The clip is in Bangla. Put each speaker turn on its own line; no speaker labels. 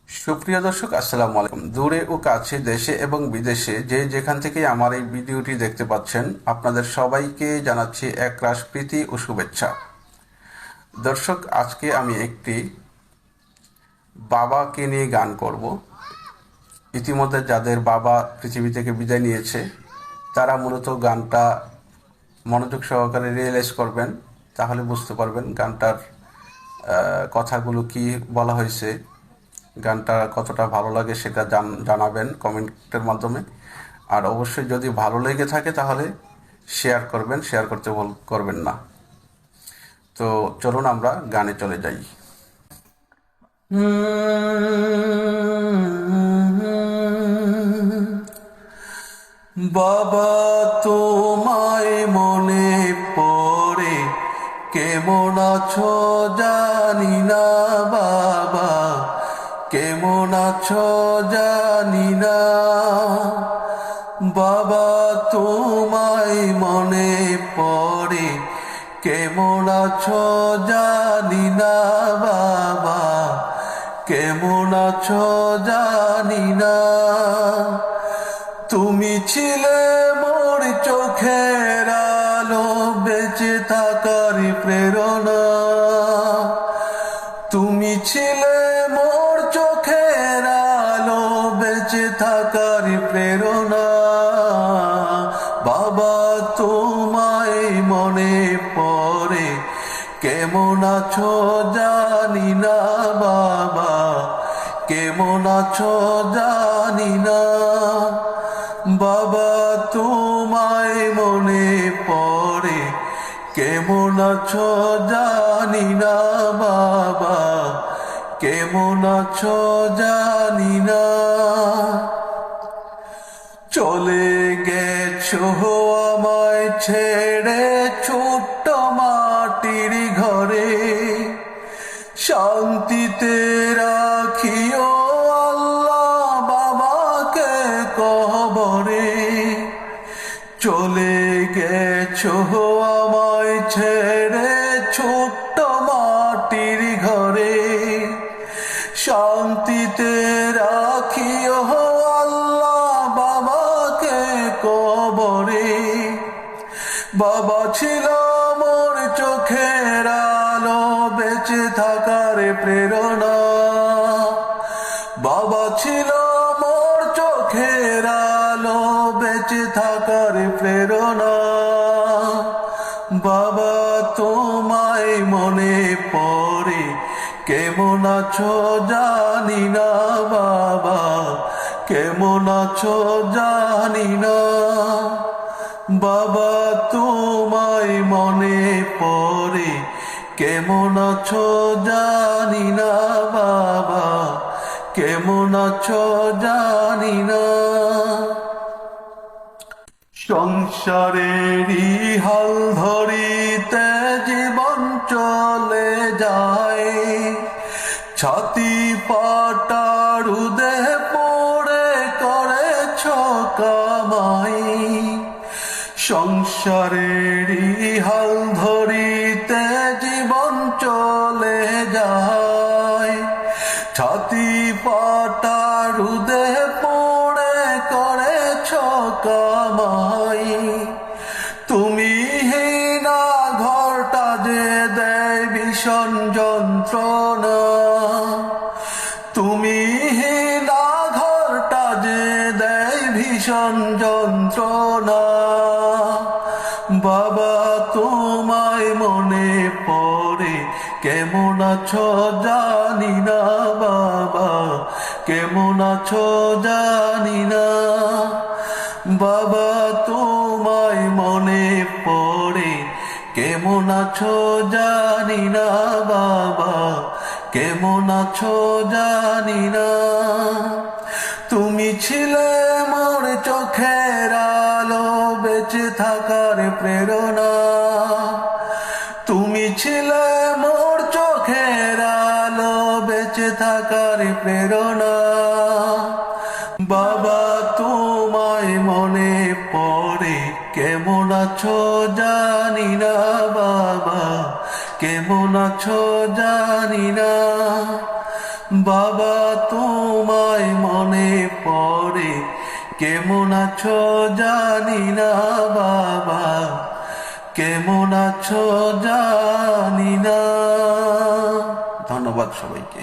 সুপ্রিয় দর্শক, আসসালামু আলাইকুম। দূরে ও কাছে, দেশে এবং বিদেশে যে যেখান থেকে আমার এই ভিডিওটি দেখতে পাচ্ছেন, আপনাদের সবাইকে জানাচ্ছি একরাশ প্রীতি ও শুভেচ্ছা। দর্শক, আজকে আমি একটি বাবাকে নিয়ে গান করব। ইতিমধ্যে যাদের বাবা পৃথিবী থেকে বিদায় নিয়েছে, তারা মূলত গানটা মনোযোগ সহকারে রিয়েলাইজ করবেন, তাহলে বুঝতে পারবেন গানটার কথাগুলো কি বলা হয়েছে। গানটা কতটা ভালো লাগে সেটা জানাবেন কমেন্টের মাধ্যমে। আর অবশ্যই যদি ভালো লেগে থাকে তাহলে শেয়ার করবেন, শেয়ার করতে ভুল করবেন না। তো চলুন আমরা গানে চলে যাই। বাবা, তোমায় মনে পড়ে, কেমন আছো জানি না বাবা, কেমন আছো জানি না বাবা, তোমায় মনে পড়ে, কেমন আছো জানি না বাবা, কেমন আছো জানি না। তুমি ছিলে মোর চোখের আলো, বেঁচে থাকার প্রেরণা। তুমি ছিলে মোর চোখের আলো, বেঁচে থাকার প্রেরণা। বাবা, তোমায় মনে পড়ে, কেমন আছো জানি না বাবা, কেমন আছো জানি না বাবা, তোমায় মনে পড়ে, কেমন আছো জানি না বাবা, কেমন আছো জানি না। চলে গেছো আমায় ছেড়ে ছোট্ট মাটির ঘরে, শান্তিতে রাখিও আল্লাহ বাবাকে কবরে। চলে গেছো আমায় ছেড়ে ছোট্ট মাটির ঘরে, শান্তিতে রাখিও আল্লাহ বাবাকে কবরে। বাবা ছিল মোর চোখের আলো, বেঁচে থাকার প্রেরণা। বাবা ছিল মোর চোখের আলো, বেঁচে থাকার প্রেরণা। বাবা, তোমায় মনে পড়ে, কেমন আছো জানি না বাবা, কেমন আছো জানি না বাবা, তোমায় মনে পড়ে, কেমন আছো জানি না বাবা, কেমন আছো জানি না। সংসারেরই হাল ধরিতে জীবন চলে যায়, ছাতি পাটা রুদে পড়ে করেছ কামাই। সংসারেরই হাল ধরিতে জীবন চলে যায়, ছাতি পাটা রুদে পড়ে করেছ কামাই। তুমি হীনা ঘরটা যে দেয় ভীষণ যন্ত্রণা, তুমি হীনা ঘরটা যে দেয় ভীষণ যন্ত্রণা। বাবা, তোমায় মনে পড়ে, কেমন আছো জানি না বাবা, কেমন আছো জানি না বাবা, তোমায় মনে পড়ে, কেমন আছো জানি না বাবা, কেমন আছো জানি না। তুমি ছিলে মোর চোখের আলো, বেঁচে থাকার প্রেরণা। তুমি ছিলে মোর চোখের আলো, বেঁচে থাকার প্রেরণা। বাবা, তোমায় মনে পড়ে, কেমন আছো জানি না বাবা, কেমন আছো জানি না বাবা তোমায় মনে পড়ে, কেমন আছো জানি না বাবা, কেমন আছো জানি না। ধন্যবাদ সবাইকে।